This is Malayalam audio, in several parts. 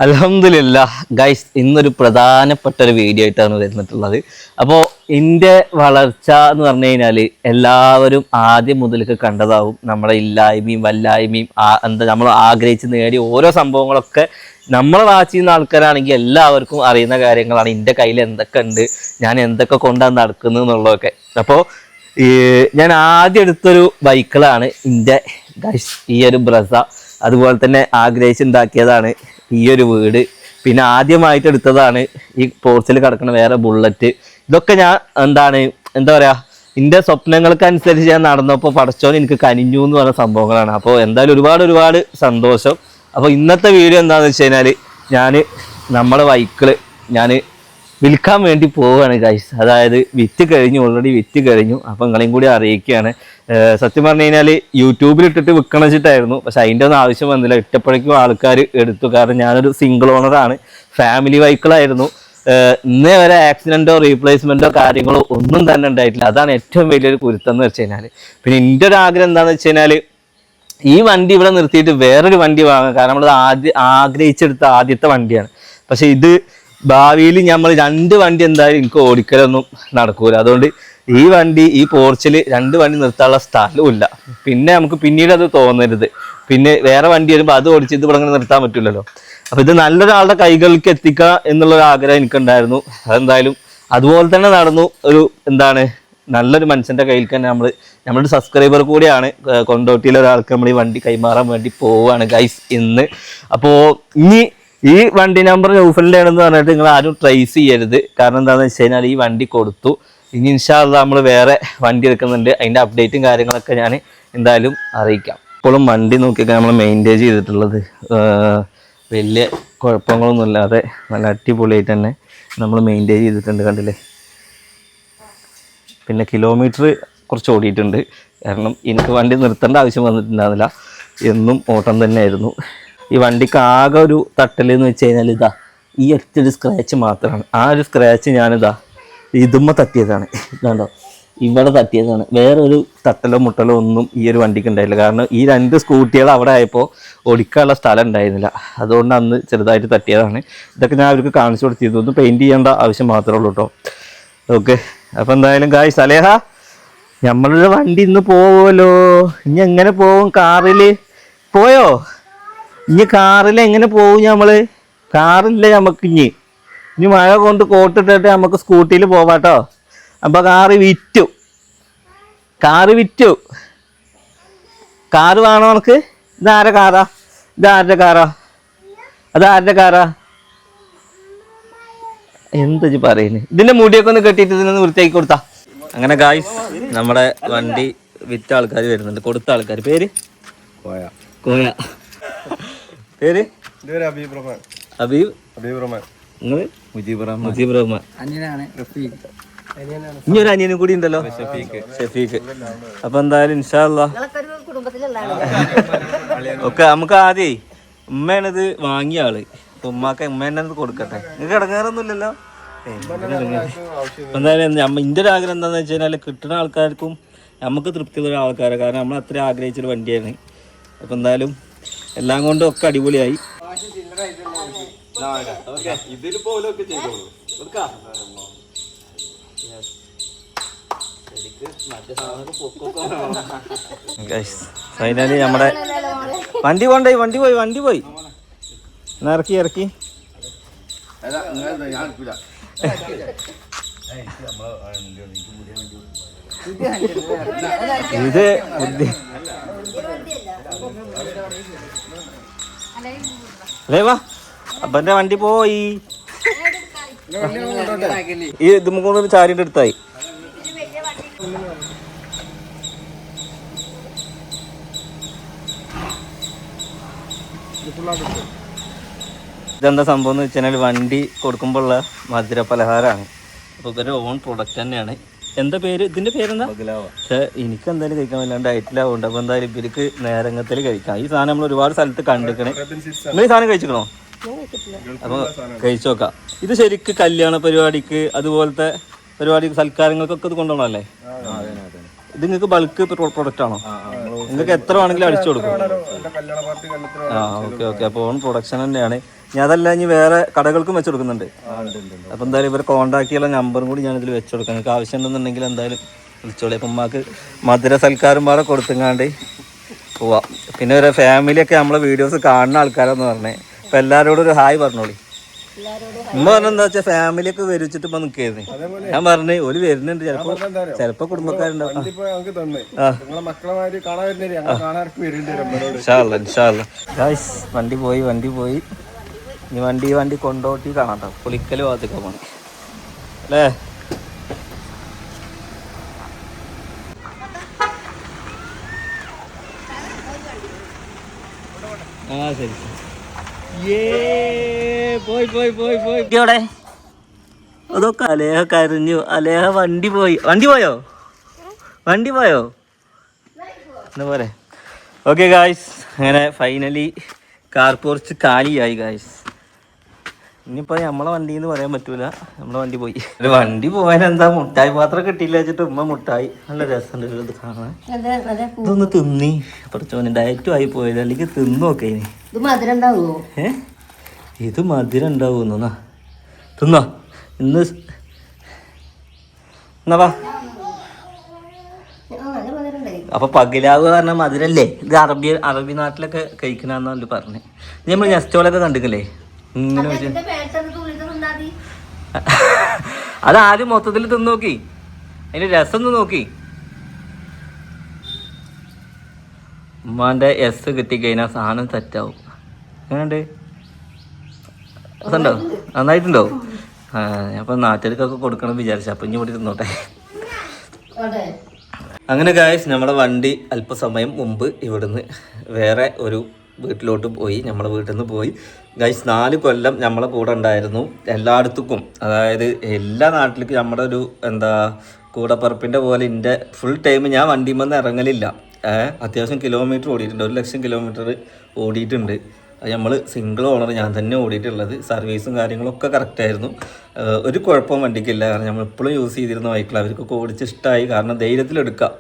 അൽഹംദുലില്ലാഹ് ഗൈസ്, ഇന്നൊരു പ്രധാനപ്പെട്ട ഒരു വീഡിയോ ആയിട്ടാണ് വരുന്നിട്ടുള്ളത്. അപ്പോൾ എൻ്റെ വളർച്ച എന്ന് പറഞ്ഞു കഴിഞ്ഞാൽ എല്ലാവരും ആദ്യം മുതലേക്ക് കണ്ടതാവും. നമ്മുടെ ഇല്ലായ്മയും വല്ലായ്മയും നമ്മൾ ആഗ്രഹിച്ച് നേടിയ ഓരോ സംഭവങ്ങളൊക്കെ നമ്മളെ വാച്ച് ചെയ്യുന്ന ആൾക്കാരാണെങ്കിൽ എല്ലാവർക്കും അറിയുന്ന കാര്യങ്ങളാണ്. എൻ്റെ കയ്യിൽ എന്തൊക്കെ ഉണ്ട്, ഞാൻ എന്തൊക്കെ കൊണ്ടാണ് നടക്കുന്നത് എന്നുള്ളതൊക്കെ. അപ്പോൾ ഞാൻ ആദ്യം എടുത്തൊരു ബൈക്കിളാണ് എൻ്റെ ഗൈസ് ഈ ഒരു ബ്രസ. അതുപോലെ തന്നെ ആഗ്രഹിച്ചുണ്ടാക്കിയതാണ് ഈ ഒരു വീട്. പിന്നെ ആദ്യമായിട്ട് എടുത്തതാണ് ഈ പോർച്ചിൽ കിടക്കുന്ന വേറെ ബുള്ളറ്റ്. ഇതൊക്കെ ഞാൻ എന്താ പറയുക, എൻ്റെ സ്വപ്നങ്ങൾക്കനുസരിച്ച് ഞാൻ നടന്നപ്പോൾ പടച്ചോൻ എനിക്ക് കനിഞ്ഞു എന്ന് പറഞ്ഞ സംഭവങ്ങളാണ്. അപ്പോൾ എന്തായാലും ഒരുപാട് സന്തോഷം. അപ്പോൾ ഇന്നത്തെ വീഡിയോ എന്താണെന്ന് വെച്ച് കഴിഞ്ഞാൽ നമ്മുടെ ബൈക്കിള് ഞാൻ വിൽക്കാൻ വേണ്ടി പോവുകയാണ് ഗൈസ്. അതായത് ഓൾറെഡി വിറ്റ് കഴിഞ്ഞു. അപ്പോൾ നിങ്ങളെയും കൂടി അറിയിക്കുകയാണ്. സത്യം പറഞ്ഞു കഴിഞ്ഞാൽ യൂട്യൂബിൽ ഇട്ടിട്ട് വിൽക്കണം വെച്ചിട്ടായിരുന്നു, പക്ഷെ അതിൻ്റെ ഒന്നും ആവശ്യം വന്നില്ല. ഇട്ടപ്പോഴേക്കും ആൾക്കാർ എടുത്തു. കാരണം ഞാനൊരു സിംഗിൾ ഓണറാണ്, ഫാമിലി വെഹിക്കിളായിരുന്നു. ഇന്നേ വരെ ആക്സിഡൻറ്റോ റീപ്ലേസ്മെൻറ്റോ കാര്യങ്ങളോ ഒന്നും തന്നെ ഉണ്ടായിട്ടില്ല. അതാണ് ഏറ്റവും വലിയൊരു കുരുത്തം എന്ന് വെച്ച് കഴിഞ്ഞാൽ. പിന്നെ എൻ്റെ ഒരു ആഗ്രഹം എന്താണെന്ന് വെച്ച് കഴിഞ്ഞാൽ ഈ വണ്ടി ഇവിടെ നിർത്തിയിട്ട് വേറൊരു വണ്ടി വാങ്ങാം. കാരണം നമ്മൾ ആഗ്രഹിച്ചെടുത്ത ആദ്യത്തെ വണ്ടിയാണ്. പക്ഷെ ഇത് ഭാവിയിൽ നമ്മൾ 2 വണ്ടി എന്തായാലും എനിക്ക് ഓടിക്കലൊന്നും നടക്കൂല. അതുകൊണ്ട് ഈ പോർച്ചിൽ 2 വണ്ടി നിർത്താനുള്ള സ്ഥലവും ഇല്ല. പിന്നെ നമുക്ക് പിന്നീട് അത് തോന്നരുത്. പിന്നെ വേറെ വണ്ടി വരുമ്പോൾ അത് ഓടിച്ച് ഇത് ഇവിടെ അങ്ങനെ നിർത്താൻ പറ്റില്ലല്ലോ. അപ്പോൾ ഇത് നല്ലൊരാളുടെ കൈകളിലേക്ക് എത്തിക്കുക എന്നുള്ളൊരു ആഗ്രഹം എനിക്കുണ്ടായിരുന്നു. അതെന്തായാലും അതുപോലെ തന്നെ നടന്നു. നല്ലൊരു മനുഷ്യൻ്റെ കയ്യിൽ തന്നെ നമ്മുടെ സബ്സ്ക്രൈബർ കൂടിയാണ്. കൊണ്ടോട്ടിയിലെ ഒരാൾക്ക് നമ്മൾ ഈ വണ്ടി കൈമാറാൻ വേണ്ടി പോവുകയാണ് ഗൈസ് ഇന്ന്. അപ്പോൾ ഈ വണ്ടി നമ്പർ നൗഫലിൻ്റെ ആണെന്ന് പറഞ്ഞിട്ട് നിങ്ങൾ ആരും ട്രേസ് ചെയ്യരുത്. കാരണം എന്താണെന്ന് വെച്ച് കഴിഞ്ഞാൽ ഈ വണ്ടി കൊടുത്തു. ഇനി ഇൻഷാ അല്ലാഹ് നമ്മൾ വേറെ വണ്ടി എടുക്കുന്നുണ്ട്. അതിൻ്റെ അപ്ഡേറ്റും കാര്യങ്ങളൊക്കെ ഞാൻ എന്തായാലും അറിയിക്കാം. ഇപ്പോഴും വണ്ടി നോക്കിയൊക്കെ നമ്മൾ മെയിൻറ്റെയിൻ ചെയ്തിട്ടുള്ളത് വലിയ കുഴപ്പങ്ങളൊന്നും ഇല്ലാതെ നല്ല അടിപൊളിയായിട്ട് തന്നെ നമ്മൾ മെയിൻറ്റെയിൻ ചെയ്തിട്ടുണ്ട്. കണ്ടില്ലേ? പിന്നെ കിലോമീറ്റർ കുറച്ച് ഓടിയിട്ടുണ്ട്. കാരണം എനിക്ക് വണ്ടി നിർത്തേണ്ട ആവശ്യം വന്നിട്ടുണ്ടായിരുന്നില്ല. എന്നും ഓട്ടം തന്നെയായിരുന്നു. ഈ വണ്ടിക്ക് ആകെ ഒരു തട്ടലെന്ന് വെച്ച് കഴിഞ്ഞാൽ ഈ ഒറ്റൊരു സ്ക്രാച്ച് മാത്രമാണ്. ആ ഒരു സ്ക്രാച്ച് ഞാനിതാ ഇതുമ്മ തട്ടിയതാണ്. ഇതാണ്ടോ, ഇവിടെ തട്ടിയതാണ്. വേറൊരു തട്ടലോ മുട്ടലോ ഒന്നും ഈ ഒരു വണ്ടിക്ക് ഉണ്ടായില്ല. കാരണം ഈ 2 സ്കൂട്ടികൾ അവിടെ ആയപ്പോൾ ഓടിക്കാനുള്ള സ്ഥലം ഉണ്ടായിരുന്നില്ല. അതുകൊണ്ട് അന്ന് ചെറുതായിട്ട് തട്ടിയതാണ്. ഇതൊക്കെ ഞാൻ അവർക്ക് കാണിച്ചു കൊടുത്തിരുന്നു. ഒന്ന് പെയിൻറ്റ് ചെയ്യേണ്ട ആവശ്യം മാത്രമേ ഉള്ളൂ കേട്ടോ. ഓക്കെ, അപ്പോൾ എന്തായാലും ഗായ്സ്, സലേഹ നമ്മളൊരു വണ്ടി ഇന്ന് പോവുമല്ലോ. ഇനി എങ്ങനെ പോവും? കാറിൽ പോയോ? ഇനി കാറിൽ എങ്ങനെ പോകും? കാറില്ല നമുക്ക്. ഇനി മഴ കൊണ്ട് കോട്ടിട്ടിട്ട് നമുക്ക് സ്കൂട്ടിയിൽ പോവാട്ടോ. അപ്പോൾ കാറ് വിറ്റു. കാറ് വേണോ നമുക്ക്? ഇതാരുടെ കാറാ? അതാരുടെ കാറാ? എന്താ പറയുന്നത്? ഇതിന്റെ മുടിയൊക്കെ ഒന്ന് കെട്ടിയിട്ട് ഇതിനൊന്ന് വൃത്തിയാക്കി കൊടുത്താ. അങ്ങനെ ഗായ്സ്, നമ്മുടെ വണ്ടി വിറ്റ ആൾക്കാർ വരുന്നുണ്ട്. കൊടുത്ത ആൾക്കാർ പേര് കോയ. പേര് ഹബീബ് റഹ്മാൻ. നിങ്ങള് മുജീബ് റഹ്മാൻ. ഇനി ഒരു അനിയനും കൂടി ഉണ്ടല്ലോ, ഷഫീഖ്. അപ്പൊ എന്തായാലും ഇൻഷാ അല്ലാഹ് ഒക്കെ നമുക്ക് ആദ്യേ ഉമ്മയാണിത് വാങ്ങിയ ആള്. അപ്പൊ ഉമ്മേനെ കൊടുക്കട്ടെ. നിങ്ങൾക്ക് ഇടങ്ങാറൊന്നുമില്ലല്ലോ. എന്തായാലും ഇന്റെ ഒരു ആഗ്രഹം എന്താന്ന് വെച്ച് കഴിഞ്ഞാൽ കിട്ടുന്ന ആൾക്കാർക്കും നമുക്ക് തൃപ്തിയുള്ള ആൾക്കാരെ. കാരണം നമ്മൾ അത്ര ആഗ്രഹിച്ചൊരു വണ്ടിയാണ്. അപ്പൊ എന്തായാലും എല്ലാം കൊണ്ടും ഒക്കെ അടിപൊളിയായി. ഫൈനലി നമ്മുടെ വണ്ടി പോയി ഇറക്കി. ഇത് അല്ലേ വാ, അപ്പൻ്റെ വണ്ടി പോയി. ഈ ഇത് മുക്കൊണ്ടൊരു ചാരിൻ്റെ അടുത്തായി. ഇതെന്താ സംഭവം എന്ന് വെച്ച് കഴിഞ്ഞാൽ വണ്ടി കൊടുക്കുമ്പോഴുള്ള മധുര പലഹാരമാണ്. അപ്പോൾ ഇവരുടെ ഓൺ പ്രൊഡക്റ്റ് തന്നെയാണ്. എന്താ പേര്? ഇതിൻ്റെ പേരെന്താ? പക്ഷേ എനിക്ക് എന്തായാലും കഴിക്കാൻ വല്ലാണ്ട് ഡയറ്റിലാവുണ്ട്. അപ്പോൾ എന്തായാലും ഇവർക്ക് നേരങ്ങത്തിൽ കഴിക്കാം. ഈ സാധനം നമ്മൾ ഒരുപാട് സ്ഥലത്ത് കണ്ടിരിക്കണേ. നിങ്ങൾ ഈ സാധനം കഴിച്ചിക്കണോ? അപ്പോൾ കഴിച്ചു നോക്കാം. ഇത് ശരിക്ക് കല്യാണ പരിപാടിക്ക് അതുപോലത്തെ പരിപാടിക്ക് സൽക്കാരങ്ങൾക്കൊക്കെ ഇത് കൊണ്ടുപോകണമല്ലേ? ഇത് നിങ്ങൾക്ക് ബൾക്ക് പ്രൊഡക്റ്റ് ആണോ? നിങ്ങൾക്ക് എത്ര വേണമെങ്കിലും അടിച്ചു കൊടുക്കും. ആ ഓക്കെ ഓക്കെ. അപ്പോൾ ഓൺ പ്രൊഡക്ഷൻ തന്നെയാണ്. ഞാൻ അതല്ല ഇനി വേറെ കടകൾക്കും വെച്ച് കൊടുക്കുന്നുണ്ട്. അപ്പോൾ എന്തായാലും ഇവരെ കോൺടാക്ട് ചെയ്യാനുള്ള നമ്പറും കൂടി ഞാനിതിൽ വെച്ച് കൊടുക്കാം. നിങ്ങൾക്ക് ആവശ്യം ഉണ്ടെന്നുണ്ടെങ്കിൽ എന്തായാലും വിളിച്ചോളി. അപ്പം ഉമ്മാക്ക് മധുര സൽക്കാരം പാടെ കൊടുത്തുങ്ങാണ്ട് പോവാം. പിന്നെ ഒരു ഫാമിലിയൊക്കെ നമ്മളെ വീഡിയോസ് കാണുന്ന ആൾക്കാരെന്ന് പറഞ്ഞേ. അപ്പം എല്ലാവരോടും ഒരു ഹായ് പറഞ്ഞോളി. ഉമ്മ പറഞ്ഞെന്താ വെച്ചാൽ ഫാമിലിയൊക്കെ വരിച്ചിട്ട് ഇപ്പൊ നിൽക്കായിരുന്നു. ഞാൻ പറഞ്ഞു ഒരു വരുന്നുണ്ട്, ചിലപ്പോ കുടുംബക്കാരുണ്ടാവും. വണ്ടി പോയി ഇനി വണ്ടി കൊണ്ടോട്ടി കാണാട്ടോ. പുളിക്കല് ഭാഗത്തേക്ക് പോകണം അല്ലേ? ആ ശരി. പോയി അതൊക്കെ അലേഹ കരഞ്ഞു. അലേഹ വണ്ടി പോയോ എന്താ പോലെ. ഓക്കെ ഗായ്സ്, അങ്ങനെ ഫൈനലി കാർ പോർച്ച് കാലിയായി ഗായ്സ്. ഇനിയിപ്പോൾ നമ്മളെ വണ്ടി എന്ന് പറയാൻ പറ്റൂല, നമ്മളെ വണ്ടി പോയി. ഒരു വണ്ടി പോകാൻ എന്താ മുട്ടായി പാത്രം കിട്ടിയില്ല വെച്ചിട്ട് ഉമ്മ മുട്ടായി. നല്ല രസമുണ്ട് ഇത് കാണാൻ. ഇതൊന്ന് തിന്നി കുറച്ചോന് ഡയറ്റും ആയി പോയത്, അല്ലെങ്കിൽ തിന്നോക്കെ. ഇത് മധുരം ഉണ്ടാവുന്ന തിന്നോ ഇന്ന് എന്നാ. അപ്പൊ പകിലാവ് പറഞ്ഞാൽ മധുരല്ലേ? ഇത് അറബി നാട്ടിലൊക്കെ കഴിക്കണമെന്നല്ല പറഞ്ഞേ. നമ്മൾ നെസ്റ്റോളൊക്കെ കണ്ടിക്കല്ലേ ഇങ്ങനെ വെച്ച്. അത് ആദ്യം മൊത്തത്തിൽ തിന്നോക്കി, അതിന്റെ രസം ഒന്ന് നോക്കി. ഉമ്മാന്റെ എസ് കിട്ടിക്കഴിഞ്ഞാൽ സാധനം സെറ്റാവും. എങ്ങനെയുണ്ട്? രസമുണ്ടോ? നന്നായിട്ടുണ്ടോ? അപ്പം നാട്ടുകാർക്കൊക്കെ കൊടുക്കണം വിചാരിച്ചു. അപ്പം ഇനി ഇവിടെ തിന്നോട്ടെ. അങ്ങനെ ഗായ്സ്, നമ്മുടെ വണ്ടി അല്പസമയം മുമ്പ് ഇവിടുന്ന് വേറെ ഒരു വീട്ടിലോട്ട് പോയി. നമ്മളെ വീട്ടിൽ നിന്ന് പോയി ഗൈസ്. 4 കൊല്ലം നമ്മളെ കൂടെ ഉണ്ടായിരുന്നു എല്ലായിടത്തും. അതായത് എല്ലാ നാട്ടിലേക്കും നമ്മുടെ ഒരു കൂടപ്പറപ്പിൻ്റെ പോലെ എൻ്റെ ഫുൾ ടൈം ഞാൻ വണ്ടിയിൽ ഇറങ്ങലില്ല. അത്യാവശ്യം കിലോമീറ്റർ ഓടിയിട്ടുണ്ട്, 1,00,000 കിലോമീറ്റർ ഓടിയിട്ടുണ്ട്. അത് നമ്മൾ സിംഗിൾ ഓണർ ഞാൻ തന്നെ ഓടിയിട്ടുള്ളത്. സർവീസും കാര്യങ്ങളൊക്കെ കറക്റ്റായിരുന്നു. ഒരു കുഴപ്പവും വണ്ടിക്കില്ല. കാരണം നമ്മൾ എപ്പോഴും യൂസ് ചെയ്തിരുന്ന ബൈക്കിൽ അവർക്കൊക്കെ ഓടിച്ച് ഇഷ്ടമായി. കാരണം ധൈര്യത്തിലെടുക്കാം.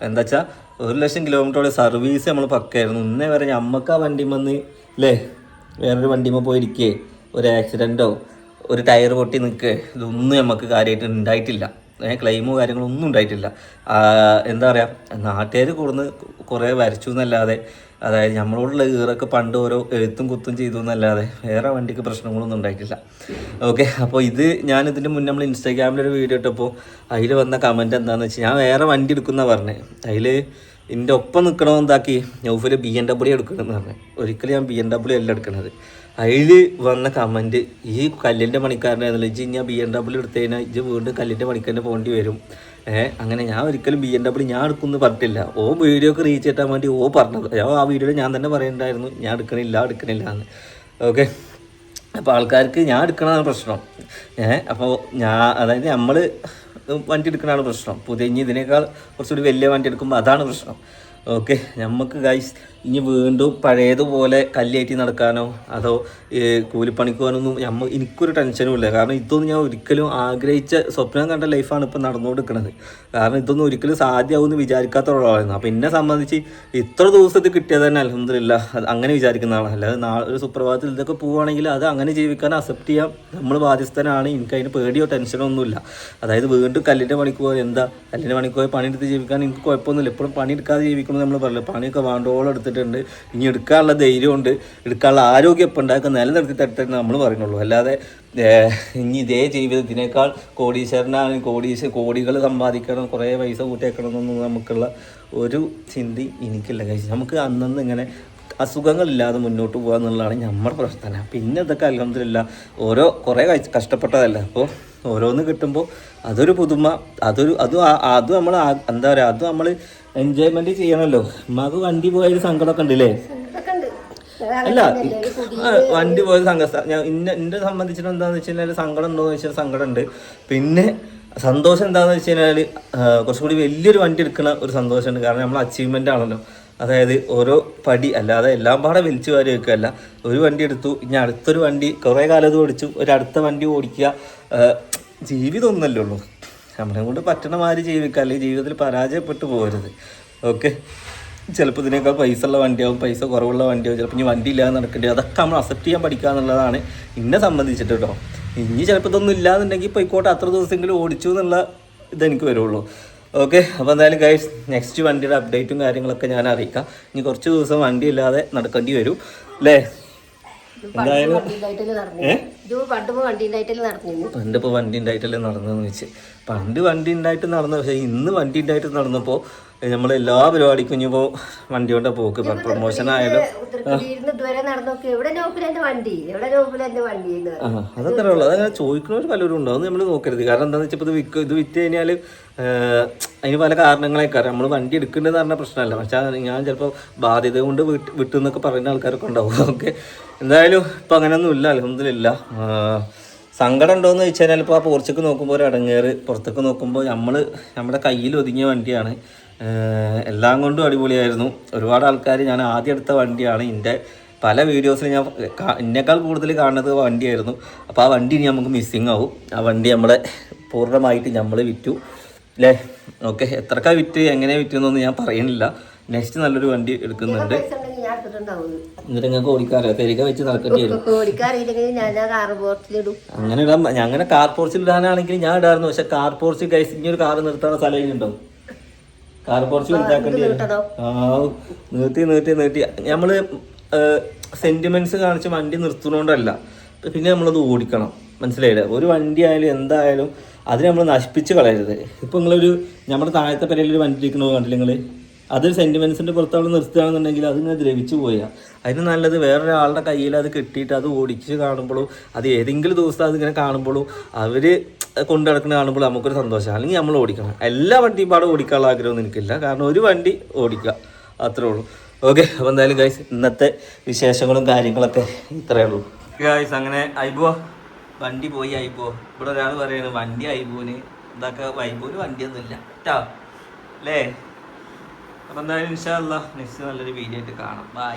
എന്താ വെച്ചാൽ 1,00,000 കിലോമീറ്ററോടെ സർവീസ് നമ്മൾ പക്കായിരുന്നു. ഇന്നേ വരെ നമുക്ക് ആ വണ്ടിമെന്ന് അല്ലേ വേറൊരു വണ്ടിമ്മ പോയിരിക്കേ ഒരു ആക്സിഡൻറ്റോ ഒരു ടയർ പൊട്ടി നിൽക്കുക ഇതൊന്നും നമുക്ക് കാര്യമായിട്ട് ഉണ്ടായിട്ടില്ല. ക്ലെയിമോ കാര്യങ്ങളൊന്നും ഉണ്ടായിട്ടില്ല. എന്താ പറയുക, നാട്ടുകാർ കൂടുന്ന് കുറേ വരച്ചു എന്നല്ലാതെ, അതായത് നമ്മളോടുള്ള ഈറൊക്കെ പണ്ട് ഓരോ എഴുത്തും കുത്തും ചെയ്തു എന്നല്ലാതെ വേറെ വണ്ടിക്ക് പ്രശ്നങ്ങളൊന്നും ഉണ്ടായിട്ടില്ല. ഓക്കെ, അപ്പോൾ ഇത് ഞാനിതിൻ്റെ മുന്നേ നമ്മൾ ഇൻസ്റ്റാഗ്രാമിലൊരു വീഡിയോ ഇട്ടപ്പോൾ അതിൽ വന്ന കമൻറ്റ് എന്താണെന്ന് വെച്ചാൽ ഞാൻ വേറെ വണ്ടി എടുക്കുന്ന പറഞ്ഞത്. അതിൽ എൻ്റെ ഒപ്പം നിൽക്കണമെന്നാക്കി നൗഫിൽ BMW എടുക്കണമെന്ന് പറഞ്ഞു. ഒരിക്കലും ഞാൻ BMW അല്ല എടുക്കണത്. അതിൽ വന്ന കമൻറ്റ്, ഈ കല്ലിൻ്റെ പണിക്കാരനായിരുന്നല്ലോ ഇജ്ജ് ഞാൻ BMW എടുത്തു കഴിഞ്ഞാൽ ഇജ്ജ് വീണ്ടും കല്ലിൻ്റെ പണിക്കാരൻ്റെ പോകേണ്ടി വരും. അങ്ങനെ ഞാൻ ഒരിക്കലും BMW ഞാൻ എടുക്കുമെന്ന് പറഞ്ഞിട്ടില്ല. വീഡിയോക്ക് റീച്ച് കിട്ടാൻ വേണ്ടി പറഞ്ഞത്. ആ വീഡിയോയിൽ ഞാൻ തന്നെ പറയണ്ടായിരുന്നു ഞാൻ എടുക്കണില്ല എന്ന്. ഓക്കെ, അപ്പോൾ ആൾക്കാർക്ക് ഞാൻ എടുക്കണതാണ് പ്രശ്നം. അപ്പോൾ അതായത് നമ്മൾ വണ്ടി എടുക്കണതാണ് പ്രശ്നം. ഇനി ഇതിനേക്കാൾ കുറച്ചുകൂടി വലിയ വണ്ടി എടുക്കുമ്പോൾ അതാണ് പ്രശ്നം. ഓക്കെ, നമുക്ക് ഗൈസ് ഇനി വീണ്ടും പഴയതുപോലെ കല്ലേറ്റി നടക്കാനോ അതോ കൂലിപ്പണിക്ക് പോകാനൊന്നും എനിക്കൊരു ടെൻഷനും ഇല്ല. കാരണം ഇതൊന്നും ഞാൻ ഒരിക്കലും ആഗ്രഹിച്ച സ്വപ്നം കണ്ട ലൈഫാണ് ഇപ്പം നടന്നുകൊണ്ടിരിക്കുന്നത്. കാരണം ഇതൊന്നും ഒരിക്കലും സാധ്യമാവുമെന്ന് വിചാരിക്കാത്ത ഒരാളായിരുന്നു. അപ്പം എന്നെ സംബന്ധിച്ച് ഇത്ര ദിവസത്തിൽ കിട്ടിയത് തന്നെ അൽഹംദുലില്ലാ അങ്ങനെ വിചാരിക്കുന്ന ആളാണ്. അല്ലാതെ ഒരു സുപ്രഭാതത്തിൽ ഇതൊക്കെ പോവുകയാണെങ്കിൽ അത് അങ്ങനെ ജീവിക്കാൻ അക്സെപ്റ്റ് ചെയ്യാം. നമ്മൾ ബാധ്യസ്ഥനാണ്. എനിക്കതിന് പേടിയോ ടെൻഷനോ ഒന്നുമില്ല. അതായത് വീണ്ടും കല്ലിൻ്റെ പണിക്ക് പോയാൽ കല്ലിൻ്റെ പണിക്ക് പോയി പണിയെടുത്ത് ജീവിക്കാൻ എനിക്ക് കുഴപ്പമൊന്നുമില്ല. എപ്പോഴും പണിയെടുക്കാതെ ജീവിക്കണം നമ്മൾ പറയില്ല. പണിയൊക്കെ വേണ്ടോളം എടുത്തിട്ടുണ്ട്. ഇനി എടുക്കാനുള്ള ധൈര്യമുണ്ട്, എടുക്കാനുള്ള ആരോഗ്യം ഇപ്പം ഉണ്ടാക്കുക നിലനിർത്തി തട്ടെ നമ്മൾ പറയുന്നുള്ളൂ. അല്ലാതെ ഇനി ഇതേ ജീവിതത്തിനേക്കാൾ കോടീശ്വരനാണ് കോടികൾ സമ്പാദിക്കണം, കുറേ പൈസ കൂട്ടിയേക്കണം എന്നൊന്നും നമുക്കുള്ള ഒരു ചിന്തി എനിക്കില്ല. കഴിച്ച് നമുക്ക് അന്നന്ന് ഇങ്ങനെ അസുഖങ്ങളില്ലാതെ മുന്നോട്ട് പോകുക എന്നുള്ളതാണ് നമ്മുടെ പ്രവർത്തന. പിന്നെ ഇതൊക്കെ അൽഹംദുലില്ലാ കുറേ കഷ്ടപ്പെട്ടതല്ല. അപ്പോൾ ഓരോന്ന് കിട്ടുമ്പോൾ അതൊരു പുതുമ, അത് നമ്മൾ എന്താ പറയുക, അത് നമ്മൾ എൻജോയ്മെൻറ്റ് ചെയ്യണമല്ലോ. ഉമ്മാക്ക് വണ്ടി പോയൊരു സങ്കടമൊക്കെ ഉണ്ടല്ലേ? അല്ല, വണ്ടി പോയത് എന്നെ സംബന്ധിച്ചിട്ട് എന്താണെന്ന് വെച്ച് കഴിഞ്ഞാൽ സങ്കടം ഉണ്ടോയെന്ന് വെച്ചാൽ സങ്കടമുണ്ട്. പിന്നെ സന്തോഷം എന്താണെന്ന് വെച്ച് കഴിഞ്ഞാൽ കുറച്ചും കൂടി വലിയൊരു വണ്ടി എടുക്കുന്ന ഒരു സന്തോഷമുണ്ട്. കാരണം നമ്മൾ അച്ചീവ്മെൻ്റ് ആണല്ലോ. അതായത് ഓരോ പടി, അല്ലാതെ എല്ലാം പാടെ വലിച്ചു വാരി വെക്കുകയല്ല. ഒരു വണ്ടി എടുത്തു, ഇനി അടുത്തൊരു വണ്ടി കുറേ കാലത്ത് ഓടിച്ചു, അടുത്ത വണ്ടി ഓടിക്കുക. ജീവിതം ഒന്നല്ലേ ഉള്ളൂ. നമ്മളെ കൊണ്ട് പറ്റണ മാതിരി ജീവിക്കുക, അല്ലെങ്കിൽ ജീവിതത്തിൽ പരാജയപ്പെട്ടു പോകരുത്. ഓക്കെ, ചിലപ്പോൾ ഇതിനേക്കാൾ പൈസ ഉള്ള വണ്ടിയാവും, പൈസ കുറവുള്ള വണ്ടിയാവും, ചിലപ്പോൾ ഇനി വണ്ടി ഇല്ലാതെ നടക്കേണ്ടി, അതൊക്കെ നമ്മൾ അക്സെപ്റ്റ് ചെയ്യാൻ പഠിക്കുക എന്നുള്ളതാണ് എന്നെ സംബന്ധിച്ചിട്ട് കേട്ടോ. ഇനി ചിലപ്പോൾ ഇതൊന്നും ഇല്ലാന്നുണ്ടെങ്കിൽ പോയിക്കോട്ടെ, അത്ര ദിവസമെങ്കിലും ഓടിച്ചു എന്നുള്ള ഇതെനിക്ക് വരുള്ളൂ. ഓക്കെ, അപ്പോൾ എന്തായാലും ഗൈസ് നെക്സ്റ്റ് വണ്ടിയുടെ അപ്ഡേറ്റും കാര്യങ്ങളൊക്കെ ഞാൻ അറിയിക്കാം. ഇനി കുറച്ച് ദിവസം വണ്ടി ഇല്ലാതെ നടക്കേണ്ടി വരും അല്ലേ? എന്തായാലും പണ്ടിപ്പോൾ വണ്ടി ഉണ്ടായിട്ടല്ലേ നടന്നതെന്ന് വെച്ച്, പണ്ട് വണ്ടി ഉണ്ടായിട്ട് നടന്ന, പക്ഷേ ഇന്ന് വണ്ടി ഉണ്ടായിട്ട് നടന്നപ്പോൾ നമ്മളെല്ലാ പരിപാടിക്കും ഇനിയിപ്പോൾ വണ്ടി കൊണ്ടാ പോക്ക്. പ്രൊമോഷൻ ആയാലും അതൊക്കെ ഉള്ളു. അതങ്ങനെ ചോദിക്കുന്നവർ പലരും ഉണ്ടാവും, അത് നമ്മൾ നോക്കരുത്. കാരണം എന്താണെന്ന് വെച്ചാൽ ഇത് വിറ്റ് കഴിഞ്ഞാൽ അതിന് പല കാരണങ്ങളൊക്കെ അറിയാം. നമ്മൾ വണ്ടി എടുക്കേണ്ടതെന്ന് പറഞ്ഞ പ്രശ്നമല്ല, പക്ഷേ ഞാൻ ചിലപ്പോൾ ബാധ്യത കൊണ്ട് വിട്ടെന്നൊക്കെ പറയുന്ന ആൾക്കാരൊക്കെ ഉണ്ടാവും. ഓക്കെ, എന്തായാലും ഇപ്പം അങ്ങനെയൊന്നും ഇല്ല, അൽഹംദുലില്ലാ. സങ്കടം ഉണ്ടോയെന്ന് ചോദിച്ചു കഴിഞ്ഞാൽ ഇപ്പോൾ ആ പോർച്ചക്ക് നോക്കുമ്പോൾ ഒരു അടങ്ങേറ്, പുറത്തേക്ക് നോക്കുമ്പോൾ നമ്മുടെ കയ്യിൽ ഒതുങ്ങിയ വണ്ടിയാണ്. എല്ലാം കൊണ്ടും അടിപൊളിയായിരുന്നു. ഒരുപാട് ആൾക്കാർ, ഞാൻ ആദ്യം എടുത്ത വണ്ടിയാണ്, എൻ്റെ പല വീഡിയോസിൽ ഞാൻ എന്നെക്കാൾ കൂടുതൽ കാണുന്നത് വണ്ടിയായിരുന്നു. അപ്പോൾ ആ വണ്ടി ഇനി നമുക്ക് മിസ്സിങ് ആവും. ആ വണ്ടി നമ്മളെ പൂർണ്ണമായിട്ട് നമ്മൾ വിറ്റു അല്ലേ? ഓക്കെ, എത്രക്കാ വിറ്റ് എങ്ങനെ വിറ്റെന്നൊന്നും ഞാൻ പറയുന്നില്ല. നെക്സ്റ്റ് നല്ലൊരു വണ്ടി എടുക്കുന്നുണ്ട്. എന്നിട്ട് നിങ്ങൾക്ക് ഓടിക്കാറില്ല, തെരിക വെച്ച് നടക്കേണ്ടി വരും. അങ്ങനെ ഇടാൻ, അങ്ങനെ കാർ പോർച്ചിൽ ഇടാനാണെങ്കിൽ ഞാൻ ഇടാറുണ്ട്. പക്ഷെ കാർ പോർച്ച് കഴിച്ച് ഇനി ഒരു കാർ നിർത്താനുള്ള സ്ഥലം ഉണ്ടാവും. കാർ പോർച്ച് വലുതാക്കേണ്ടി വരും. നീട്ടി നമ്മള് സെന്റിമെന്റ്സ് കാണിച്ച് വണ്ടി നിർത്തുന്നോണ്ടല്ല, പിന്നെ നമ്മളത് ഓടിക്കണം. മനസ്സിലായില്ലേ? ഒരു വണ്ടി ആയാലും എന്തായാലും അതിന് നമ്മൾ നശിപ്പിച്ച് കളയരുത്. ഇപ്പം നിങ്ങളൊരു നമ്മുടെ താഴത്തെ പെരയിൽ ഒരു വണ്ടി ഇരിക്കണോ കണ്ടില്ല നിങ്ങൾ? അതൊരു സെന്റിമെന്റ്സിന്റെ പുറത്ത് അവിടെ നിർത്തുകയാണെന്നുണ്ടെങ്കിൽ അതിങ്ങനെ ദ്രവിച്ചു പോയാൽ അതിന് നല്ലത് വേറൊരാളുടെ കയ്യിൽ അത് കിട്ടിയിട്ട് അത് ഓടിച്ച് കാണുമ്പോഴും, അത് ഏതെങ്കിലും ദിവസം അതിങ്ങനെ കാണുമ്പോഴും അവർ കൊണ്ടു നടക്കുന്ന കാണുമ്പോൾ നമുക്കൊരു സന്തോഷം. അല്ലെങ്കിൽ നമ്മൾ ഓടിക്കണം. എല്ലാ വണ്ടിയും പാടെ ഓടിക്കാനുള്ള ആഗ്രഹമൊന്നും എനിക്കില്ല. കാരണം ഒരു വണ്ടി ഓടിക്കുക, അത്രേ ഉള്ളൂ. ഓക്കെ, അപ്പോൾ എന്തായാലും ഗൈസ് ഇന്നത്തെ വിശേഷങ്ങളും കാര്യങ്ങളൊക്കെ ഇത്രയേ ഉള്ളൂ ഗൈസ്. അങ്ങനെ ഐബോ വണ്ടി പോയി. ഐബോ ഇവിടെ ഒരാൾ പറയുന്നത് വണ്ടി ഐബോന് ഇതൊക്കെ, ഐബോന് വണ്ടിയൊന്നുമില്ല കേട്ടോ അല്ലേ? അപ്പോൾ എന്തായാലും ഇൻഷാ അല്ലാഹ് നെക്സ്റ്റ് നല്ലൊരു വീഡിയോ ആയിട്ട് കാണാം. ബൈ.